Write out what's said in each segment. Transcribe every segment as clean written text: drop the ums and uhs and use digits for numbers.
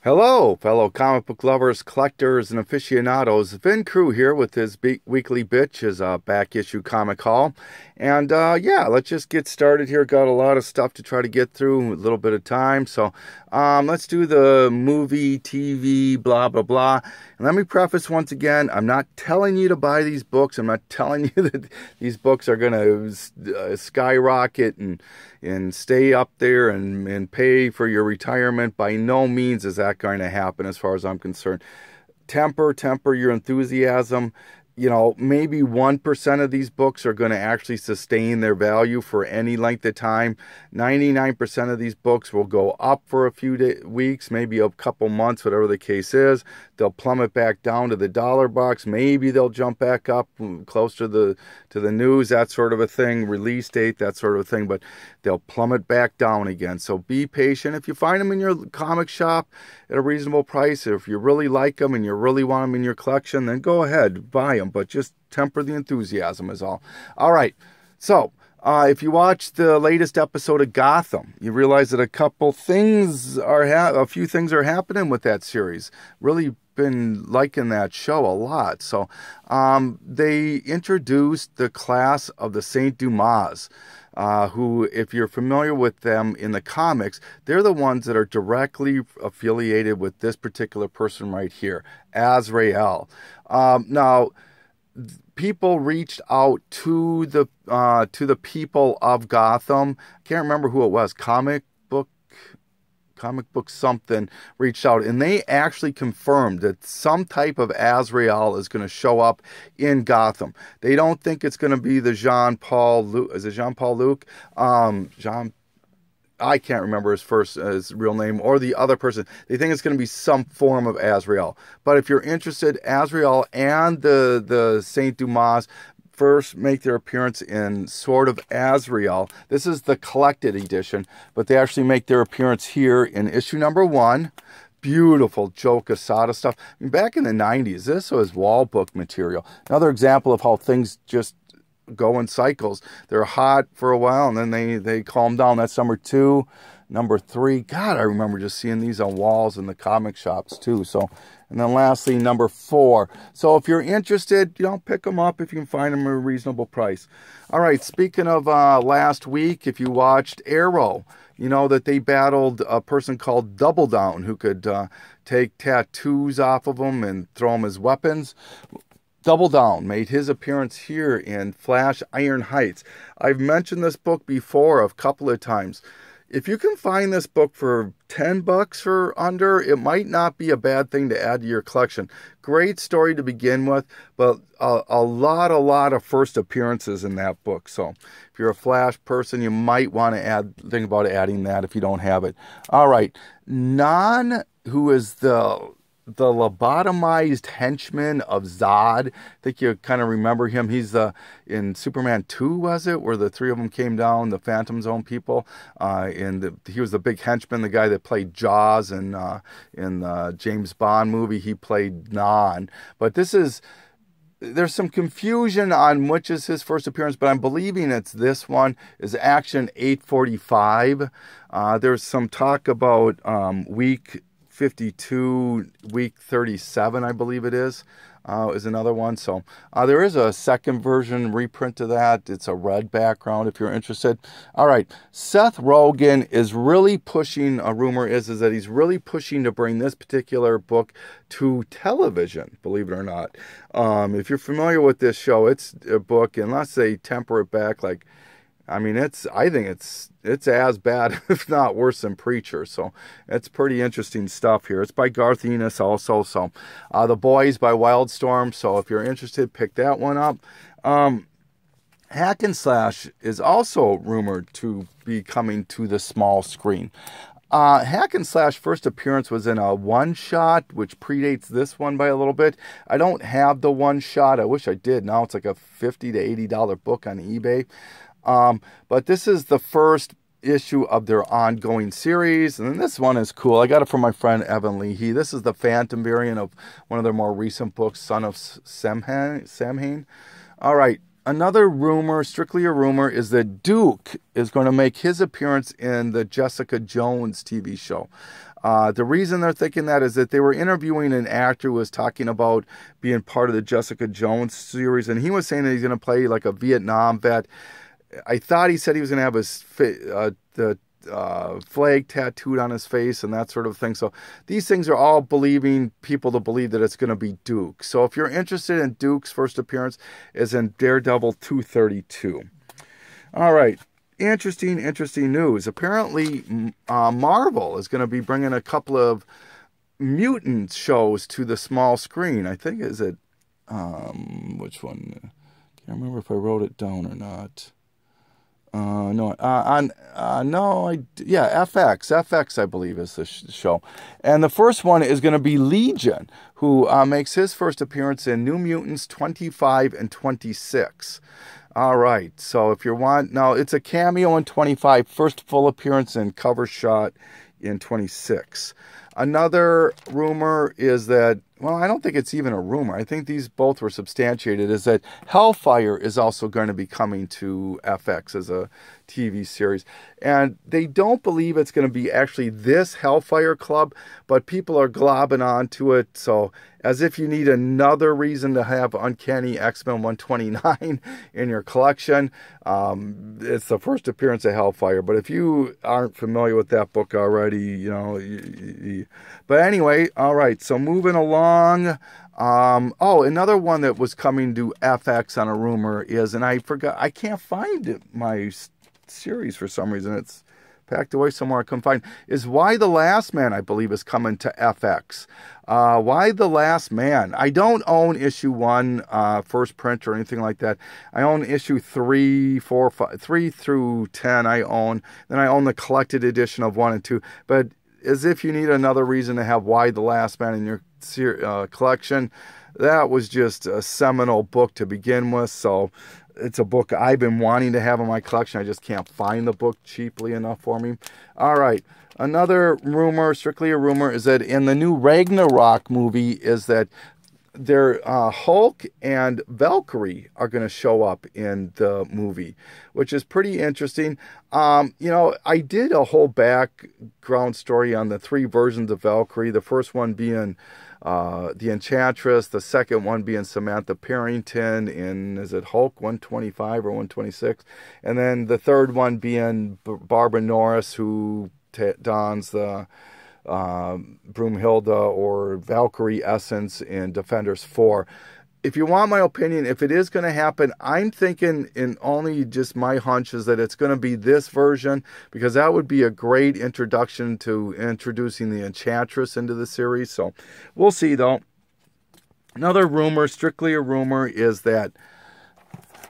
Hello, fellow comic book lovers, collectors, and aficionados. Vin Crew here with his weekly bitch, his back issue comic haul. And yeah, let's just get started here. Got a lot of stuff to try to get through, a little bit of time. So let's do the movie, TV, blah, blah, blah. And let me preface once again, I'm not telling you to buy these books. I'm not telling you that these books are going to skyrocket and stay up there and pay for your retirement. By no means is that going to happen as far as I'm concerned. Temper your enthusiasm. You know, maybe 1% of these books are going to actually sustain their value for any length of time. 99% of these books will go up for a few weeks, maybe a couple months, whatever the case is. They'll plummet back down to the dollar box. Maybe they'll jump back up close to the news, that sort of a thing, release date, that sort of a thing. But they'll plummet back down again. So be patient. If you find them in your comic shop at a reasonable price, if you really like them and you really want them in your collection, then go ahead, buy them. But just temper the enthusiasm is all. All right. So if you watch the latest episode of Gotham, you realize that a few things are happening with that series. Really been liking that show a lot. So they introduced the class of the Saint Dumas, who, if you're familiar with them in the comics, they're the ones that are directly affiliated with this particular person right here, Azrael. Now, people reached out to the people of Gotham. I can't remember who it was. Comic book something reached out, and they actually confirmed that some type of Azrael is going to show up in Gotham. They don't think it's going to be the Jean-Paul Luc. Is it Jean-Paul Luc? I can't remember his real name, or the other person. They think it's going to be some form of Azrael. But if you're interested, Azrael and the Saint Dumas first make their appearance in Sword of Azrael. This is the collected edition, but they actually make their appearance here in issue number 1. Beautiful Joe Quesada stuff. I mean, back in the 90s, this was wall book material. Another example of how things just go in cycles. They're hot for a while, and then they calm down. That's number 2. Number 3, God, I remember just seeing these on walls in the comic shops too. So, and then lastly, number 4. So if you're interested, pick them up if you can find them at a reasonable price. All right, speaking of last week, if you watched Arrow, you know that they battled a person called Double Down who could take tattoos off of them and throw them as weapons. Double Down made his appearance here in Flash Iron Heights. I've mentioned this book before a couple of times. If you can find this book for $10 or under, it might not be a bad thing to add to your collection. Great story to begin with, but a lot of first appearances in that book. So if you're a Flash person, you might want to think about adding that if you don't have it. All right. Non, who is the lobotomized henchman of Zod. I think you kind of remember him. He's in Superman 2, was it? Where the 3 of them came down, the Phantom Zone people. He was the big henchman, the guy that played Jaws in the James Bond movie. He played Non. But there's some confusion on which is his first appearance, but I'm believing it's this one, is Action 845. There's some talk about week 52, week 37, I believe it is another one. So there is a second version reprint of that. It's a red background if you're interested. All right. Seth Rogen is really pushing, a rumor is that he's really pushing to bring this particular book to television, believe it or not. If you're familiar with this show, it's a book, unless they temper it back, I think it's as bad, if not worse, than Preacher. So it's pretty interesting stuff here. It's by Garth Ennis also. So The Boys by Wildstorm. So if you're interested, pick that one up. Hack and Slash is also rumored to be coming to the small screen. Hack and Slash first appearance was in a one-shot, which predates this one by a little bit. I don't have the one-shot. I wish I did. Now it's like a $50 to $80 book on eBay. But this is the first issue of their ongoing series, and this one is cool. I got it from my friend Evan Leahy. This is the Phantom variant of one of their more recent books, Son of Samhain. All right, Another rumor, strictly a rumor, is that Duke is going to make his appearance in the Jessica Jones TV show. The reason they're thinking that is that they were interviewing an actor who was talking about being part of the Jessica Jones series, and he was saying that he's going to play like a Vietnam vet. I thought he said he was going to have his the flag tattooed on his face and that sort of thing. So these things are all believing people to believe that it's going to be Duke. So if you're interested in Duke's first appearance is in Daredevil 232. All right. Interesting news. Apparently, Marvel is going to be bringing a couple of mutant shows to the small screen. I think, is it, which one? Can't remember if I wrote it down or not. FX, I believe, is the show. And the first one is going to be Legion, who makes his first appearance in New Mutants 25 and 26. All right, so if you want, now it's a cameo in 25, first full appearance and cover shot in 26. Another rumor is that, well, I don't think it's even a rumor. I think these both were substantiated, is that Hellfire is also going to be coming to FX as a TV series. And they don't believe it's going to be actually this Hellfire Club, but people are globbing onto it. So as if you need another reason to have Uncanny X-Men 129 in your collection, it's the first appearance of Hellfire. But if you aren't familiar with that book already, you know. But anyway, all right, so moving along. Another one that was coming to FX on a rumor is, and I forgot, I can't find my series for some reason. It's packed away somewhere I couldn't find, is Y the Last Man, I believe, is coming to FX. Y the Last Man. I don't own issue 1, first print or anything like that. I own issue 3, 4, 5, 3 through 10 I own. Then I own the collected edition of 1 and 2. But as if you need another reason to have Y the Last Man in your collection, that was just a seminal book to begin with. So it's a book I've been wanting to have in my collection. I just can't find the book cheaply enough for me. All right. Another rumor, strictly a rumor, is that in the new Ragnarok movie is that their Hulk and Valkyrie are going to show up in the movie, which is pretty interesting. I did a whole background story on the 3 versions of Valkyrie. The first one being the Enchantress, the second one being Samantha Parrington in, is it Hulk 125 or 126? And then the third one being Barbara Norris, who dons the Broomhilda or Valkyrie essence in Defenders 4. If you want my opinion, if it is going to happen, I'm thinking, in only just my hunch, is that it's going to be this version, because that would be a great introduction to introducing the Enchantress into the series. So we'll see, though. Another rumor, strictly a rumor, is that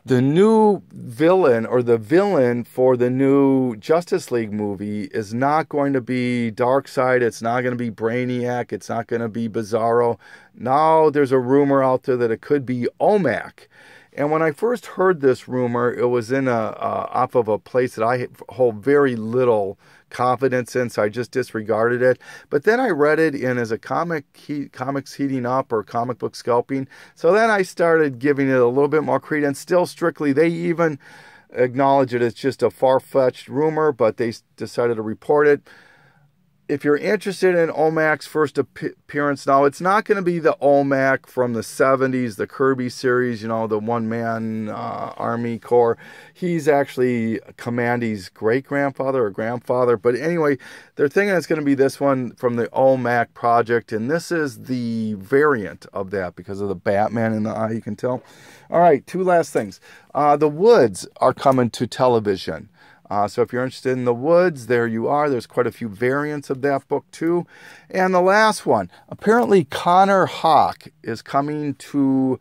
the new villain, or the villain for the new Justice League movie, is not going to be Darkseid. It's not going to be Brainiac. It's not going to be Bizarro. Now there's a rumor out there that it could be OMAC. And when I first heard this rumor, it was in off of a place that I hold very little confidence in, so I just disregarded it. But then I read it in as a comics heating up or comic book scalping. So then I started giving it a little bit more credence. Still strictly, they even acknowledge it as just a far-fetched rumor, but they decided to report it. If you're interested in OMAC's first appearance, now it's not going to be the OMAC from the 70s, the Kirby series, the one-man army corps. He's actually Commandy's great-grandfather or grandfather. But anyway, they're thinking it's going to be this one from the OMAC project, and this is the variant of that because of the Batman in the eye, you can tell. All right, 2 last things. The Woods are coming to television. So if you're interested in The Woods, there you are. There's quite a few variants of that book, too. And the last one, apparently Connor Hawke is coming to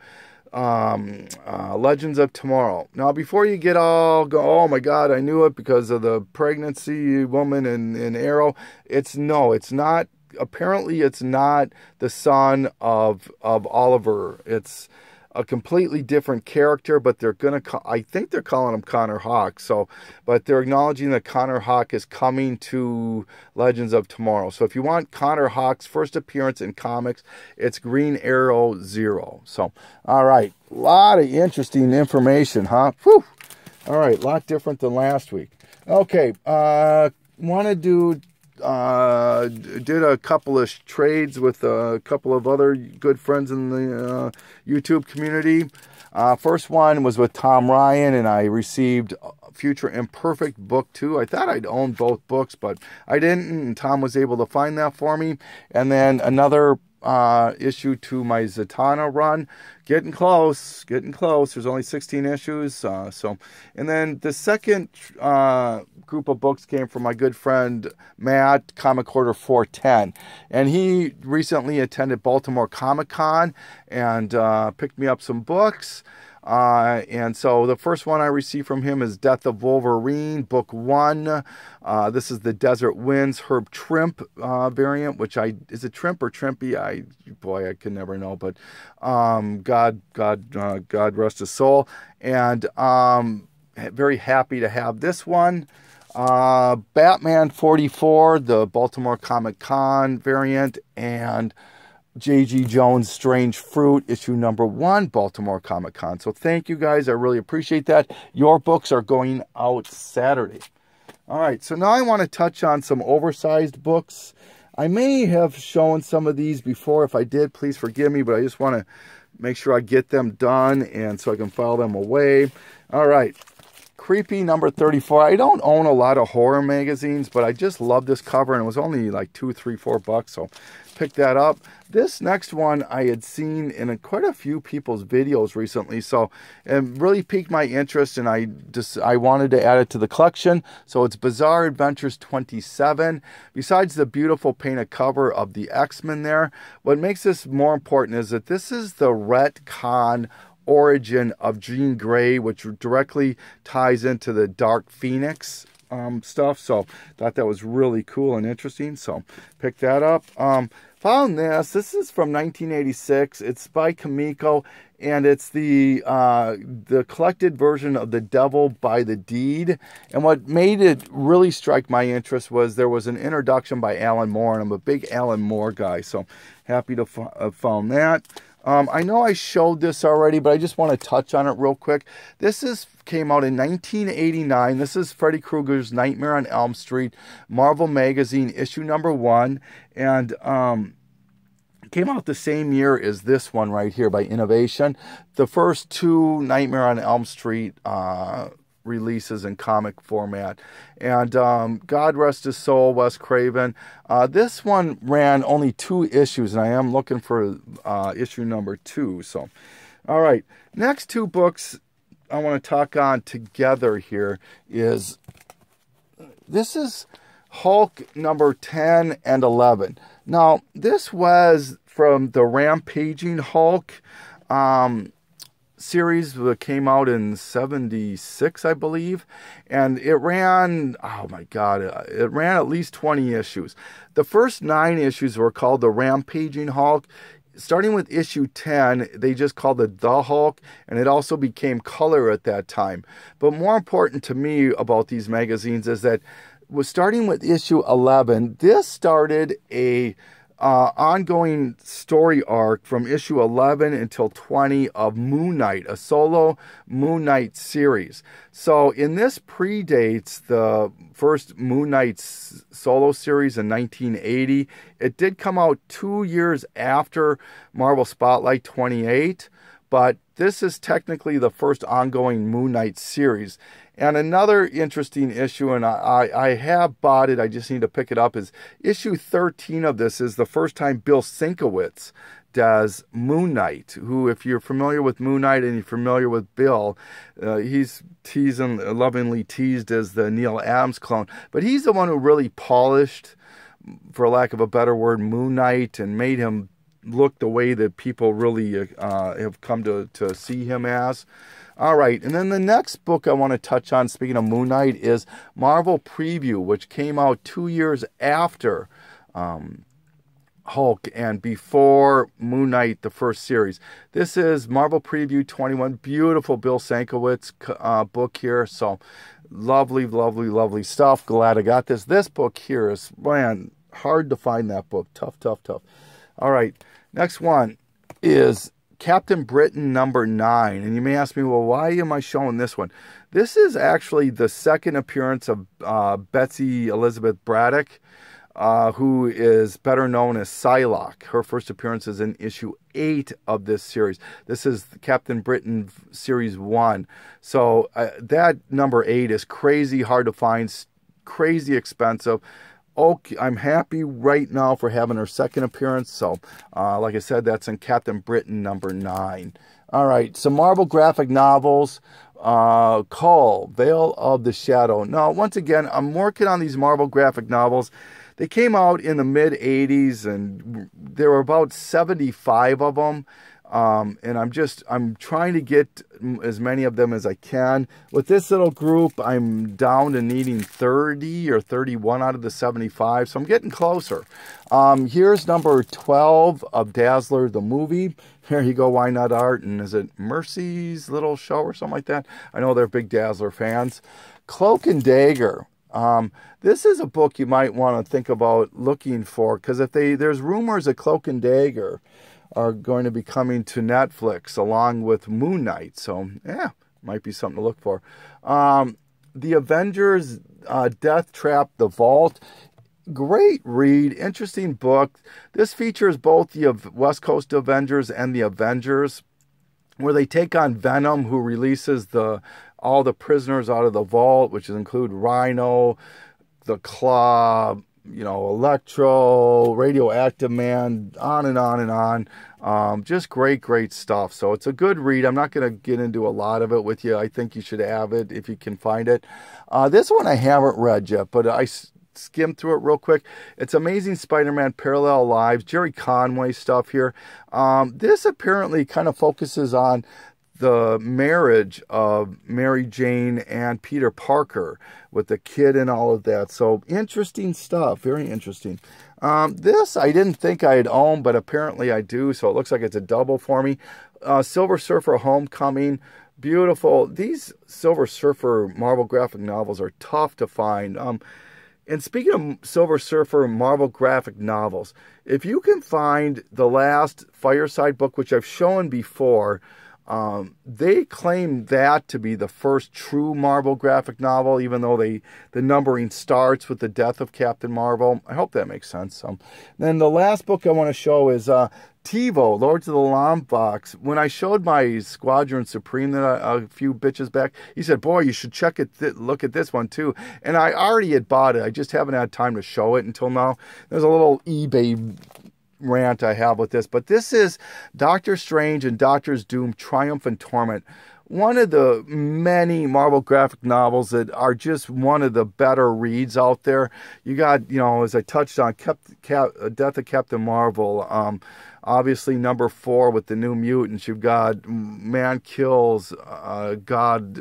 Legends of Tomorrow. Now, before you get all go, oh my God, I knew it because of the pregnancy woman in Arrow. It's not. Apparently, it's not the son of Oliver. It's a completely different character, but they're going to, I think they're calling him Connor Hawk. So, but they're acknowledging that Connor Hawk is coming to Legends of Tomorrow. So if you want Connor Hawk's first appearance in comics, it's Green Arrow Zero. So, all right. A lot of interesting information, huh? Whew. All right. A lot different than last week. Okay. Want to do... did a couple of trades with a couple of other good friends in the YouTube community. First one was with Tom Ryan, and I received Future Imperfect book 2. I thought I'd own both books, but I didn't, and Tom was able to find that for me. And then another issue to my Zatanna run. Getting close. There's only 16 issues. And then the second group of books came from my good friend Matt, Comic Order 410. And he recently attended Baltimore Comic-Con and picked me up some books. And so the first one I received from him is Death of Wolverine, Book 1. This is the Desert Winds Herb Trimp variant, which is it Trimp or Trimpy? I can never know, but God rest his soul. And very happy to have this one. Batman 44, the Baltimore Comic-Con variant, and J.G. Jones' Strange Fruit, issue number 1, Baltimore Comic-Con. So thank you guys. I really appreciate that. Your books are going out Saturday. All right, so now I want to touch on some oversized books. I may have shown some of these before. If I did, please forgive me, but I just want to make sure I get them done and so I can file them away. All right. Creepy number 34. I don't own a lot of horror magazines, but I just love this cover, and it was only like $2, $3, $4, so pick that up. This next one I had seen in quite a few people's videos recently, so it really piqued my interest, and I wanted to add it to the collection. So it's Bizarre Adventures 27. Besides the beautiful painted cover of the X-Men there, what makes this more important is that this is the retcon origin of Jean Grey, which directly ties into the Dark Phoenix stuff. So thought that was really cool and interesting. So picked that up. Found this. This is from 1986. It's by Kamiko, and it's the collected version of The Devil by the Deed. And what made it really strike my interest was there was an introduction by Alan Moore, and I'm a big Alan Moore guy, so happy to have found that. I know I showed this already, but I just want to touch on it real quick. This came out in 1989. This is Freddy Krueger's Nightmare on Elm Street, Marvel Magazine, issue number 1. And came out the same year as this one right here by Innovation. The first 2 Nightmare on Elm Street releases in comic format. And God rest his soul, Wes Craven. This one ran only 2 issues, and I am looking for issue number 2. So, all right. Next 2 books I want to talk on together here is, this is Hulk number 10 and 11. Now, this was from the Rampaging Hulk series that came out in 76, I believe, and it ran, oh my god, it ran at least 20 issues. The first 9 issues were called the Rampaging Hulk. Starting with issue 10, they just called it The Hulk, and it also became color at that time. But more important to me about these magazines is that starting with issue 11, this started a ongoing story arc from issue 11 until 20 of Moon Knight, a solo Moon Knight series. So in this predates the first Moon Knight solo series in 1980. It did come out 2 years after Marvel Spotlight 28, but this is technically the first ongoing Moon Knight series. And another interesting issue, and I have bought it, I just need to pick it up, is issue 13 of this is the first time Bill Sienkiewicz does Moon Knight, who, if you're familiar with Moon Knight and you're familiar with Bill, he's lovingly teased as the Neil Adams clone. But he's the one who really polished, for lack of a better word, Moon Knight and made him look the way that people really have come to see him as. All right, and then the next book I want to touch on, speaking of Moon Knight, is Marvel Preview, which came out 2 years after Hulk and before Moon Knight, the first series. This is Marvel Preview 21. Beautiful Bill Sienkiewicz book here. So lovely, lovely, lovely stuff. Glad I got this. This book here is, man, hard to find that book. Tough, tough, tough. All right. Next one is Captain Britain #9. And you may ask me, well, why am I showing this one? This is actually the second appearance of Betsy Elizabeth Braddock, who is better known as Psylocke. Her first appearance is in issue 8 of this series. This is Captain Britain Series 1. So that number 8 is crazy hard to find, crazy expensive. Okay, I'm happy right now for having her second appearance. So, like I said, that's in Captain Britain #9. All right, some Marvel graphic novels. Cull, Veil of the Shadow. Now, once again, I'm working on these Marvel graphic novels. They came out in the mid-'80s, and there were about 75 of them. And I'm trying to get as many of them as I can. With this little group, I'm down to needing 30 or 31 out of the 75, so I'm getting closer. Here's number 12 of Dazzler, the movie. There you go, Why Not Art? And is it Mercy's little show or something like that? I know they're big Dazzler fans. Cloak and Dagger. This is a book you might want to think about looking for, because there's rumors that Cloak and Dagger are going to be coming to Netflix along with Moon Knight. So, yeah, might be something to look for. The Avengers, Death Trap, The Vault. Great read, interesting book. This features both the West Coast Avengers and the Avengers, where they take on Venom, who releases all the prisoners out of the vault, which include Rhino, the Claw, Electro, Radioactive Man, on and on and on. Just great, great stuff. So it's a good read. I'm not going to get into a lot of it with you. I think you should have it if you can find it. This one I haven't read yet, but I skimmed through it real quick. It's Amazing Spider-Man Parallel Lives, Jerry Conway stuff here. This apparently kind of focuses on the marriage of Mary Jane and Peter Parker with the kid and all of that. So interesting stuff. Very interesting. This I didn't think I'd own, but apparently I do. So it looks like it's a double for me. Silver Surfer Homecoming. Beautiful. These Silver Surfer Marvel graphic novels are tough to find. And speaking of Silver Surfer Marvel graphic novels, if you can find the last Fireside book, which I've shown before, they claim that to be the first true Marvel graphic novel, even though the numbering starts with the death of Captain Marvel. I hope that makes sense. Then the last book I want to show is TiVo, Lords of the Lombox. When I showed my Squadron Supreme a few bitches back, he said, boy, you should look at this one too. And I already had bought it. I just haven't had time to show it until now. There's a little eBay rant I have with this, but this is Doctor Strange and Doctor's Doom, Triumph and Torment. One of the many Marvel graphic novels that are just one of the better reads out there. You got, as I touched on, Death of Captain Marvel, obviously number 4 with the New Mutants. You've got Man Kills, God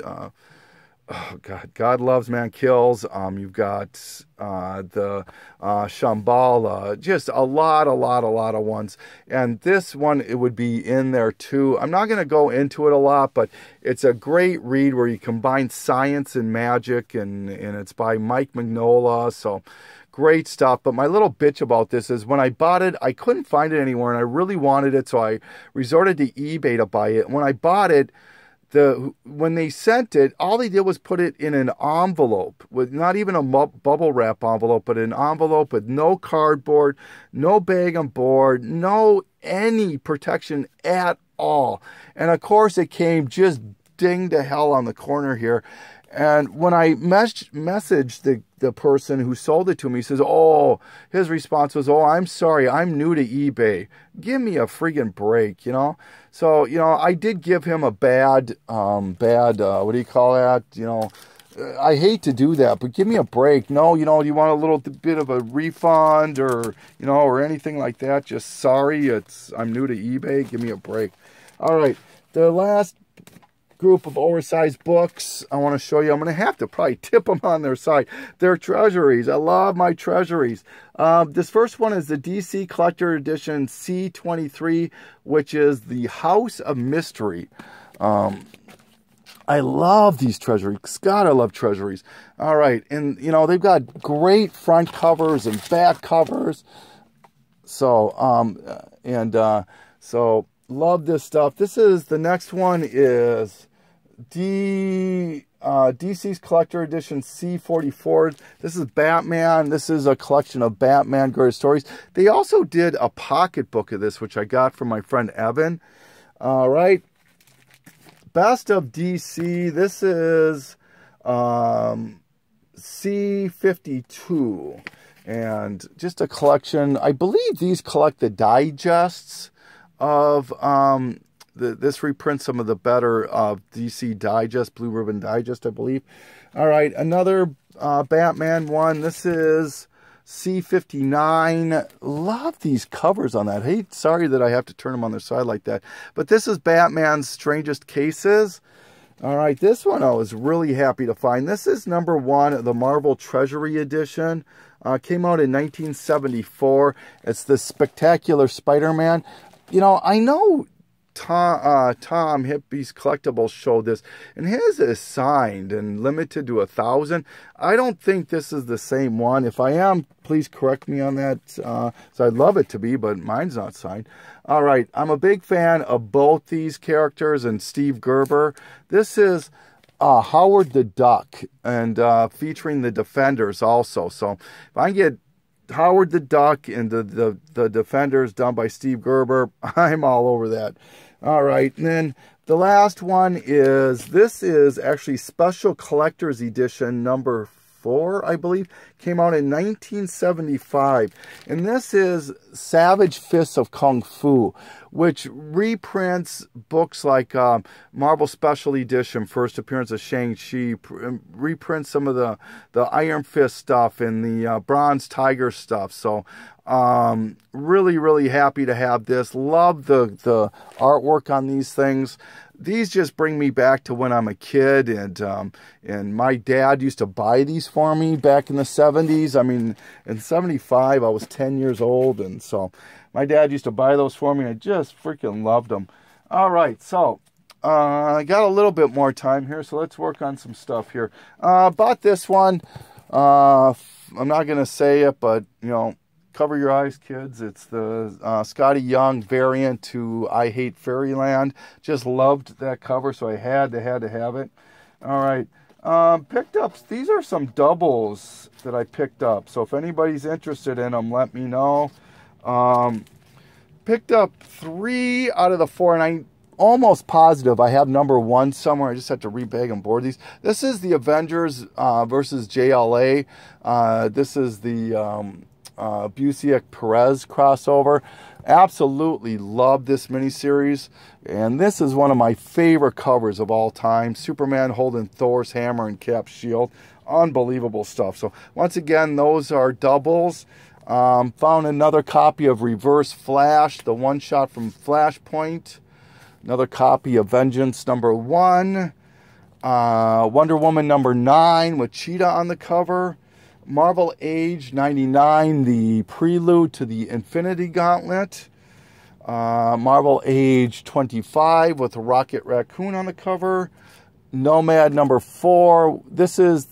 Loves, Man Kills. You've got the Shambhala. Just a lot of ones. And this one, it would be in there too. I'm not going to go into it a lot, but it's a great read where you combine science and magic, and it's by Mike Mignola. So great stuff. But my little bitch about this is when I bought it, I couldn't find it anywhere, and I really wanted it, so I resorted to eBay to buy it. When I bought it, when they sent it, all they did was put it in an envelope, with not even a bubble wrap envelope, but an envelope with no cardboard, no bag on board, no any protection at all. And of course, it came just ding to hell on the corner here. And when I messaged the person who sold it to me, he says, his response was, I'm sorry, I'm new to eBay. Give me a friggin' break, So, I did give him a bad, what do you call that? I hate to do that, but give me a break. No, you want a little bit of a refund or anything like that? Just sorry, I'm new to eBay. Give me a break. All right. The last group of oversized books I want to show you. I'm going to have to probably tip them on their side. They're treasuries. I love my treasuries. This first one is the DC Collector Edition C23, which is the House of Mystery. I love these treasuries. God, I love treasuries. All right. And, you know, they've got great front covers and back covers. So, so love this stuff. This is, the next one is DC's Collector Edition C44. This is Batman. This is a collection of Batman greatest stories. They also did a pocket book of this, which I got from my friend Evan. All right. Best of DC. This is C52. And just a collection. I believe these collect the digests of this reprints some of the better DC Digest, Blue Ribbon Digest, I believe. All right, another Batman one. This is C59. Love these covers on that. Hey, sorry that I have to turn them on their side like that. But this is Batman's Strangest Cases. All right, this one I was really happy to find. This is #1 of the Marvel Treasury Edition. Came out in 1974. It's the Spectacular Spider-Man. You know, I know Tom Hippie's Collectibles showed this, and his is signed and limited to 1,000. I don't think this is the same one. If I am, please correct me on that. So I'd love it to be, but mine's not signed. All right, I'm a big fan of both these characters and Steve Gerber. This is Howard the Duck, and featuring the Defenders also. So if I can get Howard the Duck and the Defenders done by Steve Gerber, I'm all over that. All right, and then the last one is, this is actually Special Collector's Edition #4, I believe. Came out in 1975. And this is Savage Fists of Kung Fu, which reprints books like Marvel Special Edition, First Appearance of Shang-Chi, reprints some of the Iron Fist stuff and the Bronze Tiger stuff. So really, really happy to have this. Love the artwork on these things. These just bring me back to when I'm a kid, and my dad used to buy these for me back in the 70s. I mean, in 75, I was 10 years old, and so my dad used to buy those for me. I just freaking loved them. All right, so I got a little bit more time here, so let's work on some stuff here. Bought this one. I'm not going to say it, but, you know, cover your eyes, kids. It's the Scotty Young variant to I Hate Fairyland. Just loved that cover, so I had to have it. All right. Picked up, these are some doubles that I picked up. So if anybody's interested in them, let me know. Picked up 3 out of the 4, and I'm almost positive I have #1 somewhere. I just have to rebag and board these. This is the Avengers versus JLA. This is the Busiek-Perez crossover. Absolutely love this miniseries, and this is one of my favorite covers of all time. Superman holding Thor's hammer and Cap's shield. Unbelievable stuff. So once again, those are doubles. Found another copy of Reverse Flash, the one-shot from Flashpoint. Another copy of Vengeance #1. Wonder Woman #9 with Cheetah on the cover. Marvel Age 99, the prelude to the Infinity Gauntlet. Marvel Age 25 with a Rocket Raccoon on the cover. Nomad #4. This is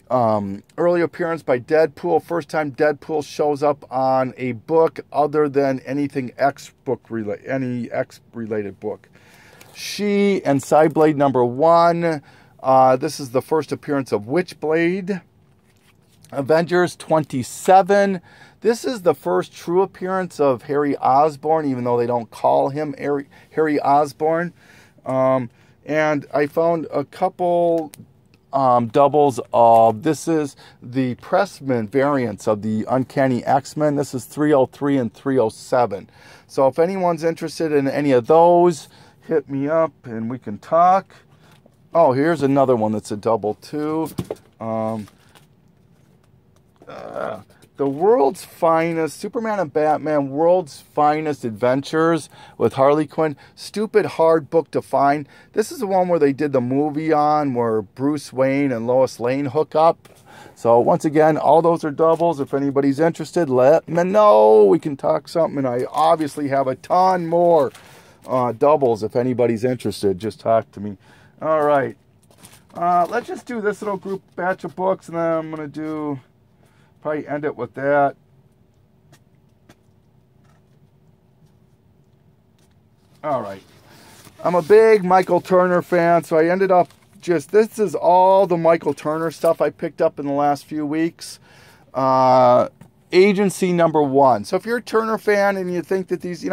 early appearance by Deadpool. First time Deadpool shows up on a book other than anything any X related book. She and Cyblade #1. This is the first appearance of Witchblade. Avengers 27. This is the first true appearance of Harry Osborn, even though they don't call him Harry Osborn. And I found a couple doubles of, this is the Pressman variants of the Uncanny X-Men. This is 303 and 307. So if anyone's interested in any of those, hit me up and we can talk. Oh, here's another one that's a double too. The World's Finest, Superman and Batman, World's Finest Adventures with Harley Quinn. Stupid hard book to find. This is the one where they did the movie on, where Bruce Wayne and Lois Lane hook up. So once again, all those are doubles. If anybody's interested, let me know. We can talk something. And I obviously have a ton more doubles. If anybody's interested, just talk to me. All right. Let's just do this little group batch of books, and then I'm going to probably end it with that. All right. I'm a big Michael Turner fan, so I ended up this is all the Michael Turner stuff I picked up in the last few weeks. Agency #1. So if you're a Turner fan and you think that these,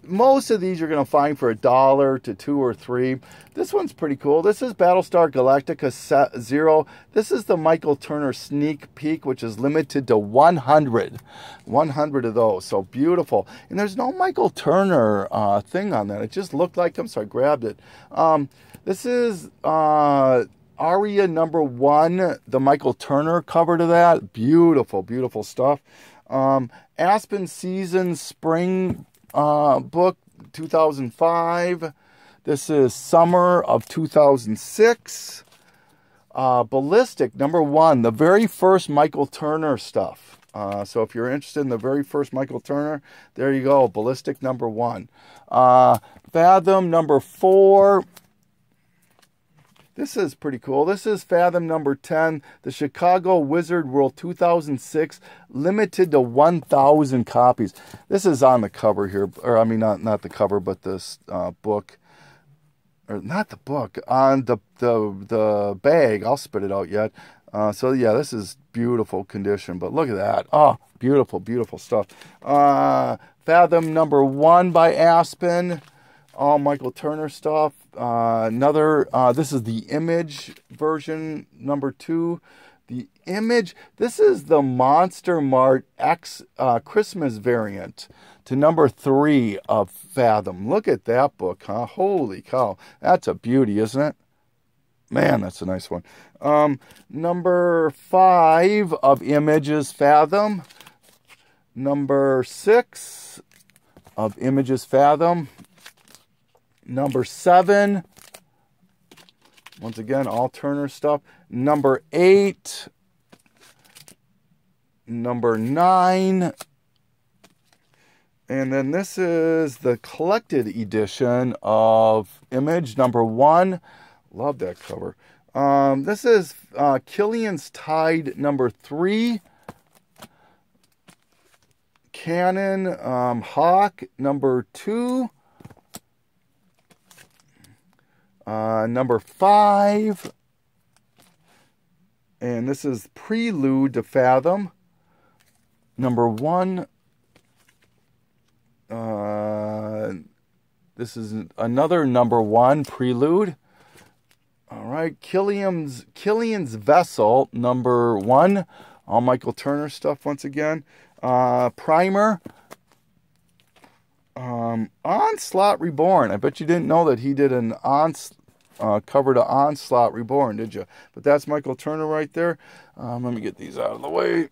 most of these you're going to find for $1 to $2 or $3. This one's pretty cool. This is Battlestar Galactica Set 0. This is the Michael Turner sneak peek, which is limited to 100. 100 of those. So beautiful. And there's no Michael Turner thing on that. It just looked like him, so I grabbed it. This is Aria #1, the Michael Turner cover to that. Beautiful, beautiful stuff. Aspen Season Spring book 2005. This is summer of 2006. Ballistic #1, the very first Michael Turner stuff. So if you're interested in the very first Michael Turner, there you go. Ballistic #1. Fathom #4. This is pretty cool. This is Fathom #10, the Chicago Wizard World 2006, limited to 1,000 copies. This is on the cover here, or I mean, not the cover, but this book, or not the book, on the bag. I'll spit it out yet. So yeah, this is beautiful condition, but look at that. Oh, beautiful, beautiful stuff. Fathom #1 by Aspen. All Michael Turner stuff. This is the Image version #2. The Image, this is the Monster Mart X Christmas variant to #3 of Fathom. Look at that book, huh? Holy cow. That's a beauty, isn't it? Man, that's a nice one. #5 of Images Fathom. #6 of Images Fathom. #7, once again, all Turner stuff. #8, #9, and then this is the collected edition of Image #1. Love that cover. This is Killian's Tide #3. Canon Hawk #2. #5, and this is Prelude to Fathom #1. This is another #1 Prelude. All right, Killian's Vessel #1. All Michael Turner stuff once again. Primer. Onslaught Reborn. I bet you didn't know that he did an cover to Onslaught Reborn, did you? But that's Michael Turner right there. Let me get these out of the way.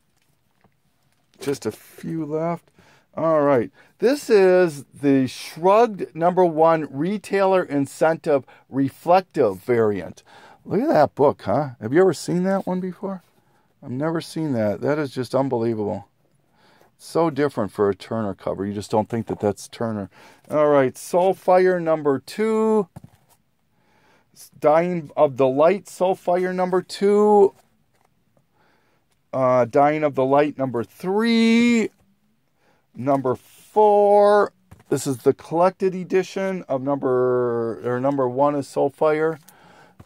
Just a few left. All right. This is the Shrugged #1 Retailer Incentive Reflective variant. Look at that book, huh? Have you ever seen that one before? I've never seen that. That is just unbelievable. So different for a Turner cover. You just don't think that that's Turner. All right, Soulfire #2. Dying of the Light, Soulfire #2. Dying of the Light #3. #4. This is the collected edition of #1 is Soulfire.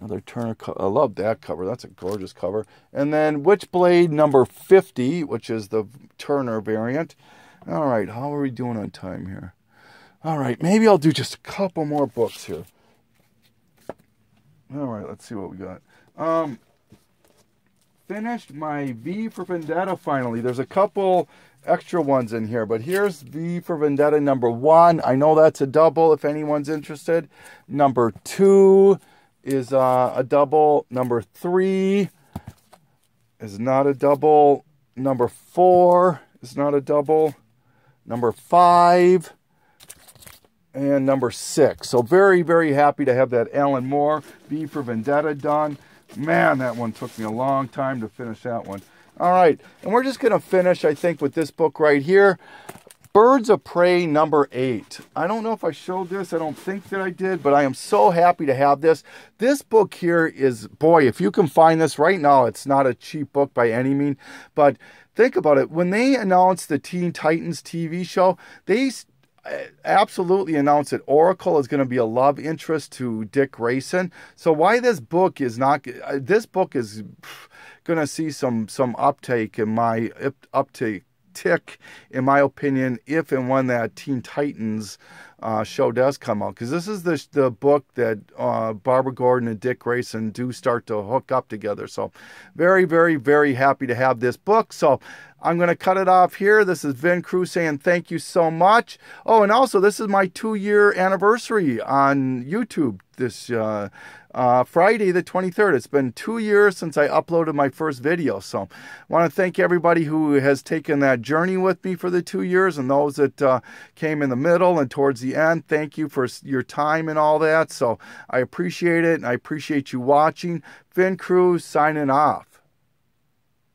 Another Turner cover. I love that cover. That's a gorgeous cover. And then Witchblade #50, which is the Turner variant. All right, how are we doing on time here? All right, maybe I'll do just a couple more books here. All right, let's see what we got. Finished my V for Vendetta finally. There's a couple extra ones in here, but here's V for Vendetta #1. I know that's a double if anyone's interested. #2 is a double. #3 is not a double. Number 4 is not a double. Number 5. And number 6. So very, very happy to have that Alan Moore V for Vendetta done. Man, that one took me a long time to finish that one. All right, and we're just going to finish, I think, with this book right here. Birds of Prey number 8. I don't know if I showed this. I don't think that I did, but I am so happy to have this. This book here is, boy, if you can find this right now, it's not a cheap book by any means, but think about it. When they announced the Teen Titans TV show, they absolutely announced that Oracle is going to be a love interest to Dick Grayson. So why this book is not, this book is going to see some uptake in my tick, in my opinion, if and when that Teen Titans show does come out, because this is the book that Barbara Gordon and Dick Grayson do start to hook up together. So very, very, very happy to have this book. So I'm going to cut it off here. This is Vin Cruz saying thank you so much. Oh, and also this is my 2-year anniversary on YouTube this Friday the 23rd. It's been 2 years since I uploaded my first video. So I want to thank everybody who has taken that journey with me for the 2 years, and those that came in the middle and towards the end. Thank you for your time and all that. So I appreciate it, and I appreciate you watching. Vin Cruz signing off.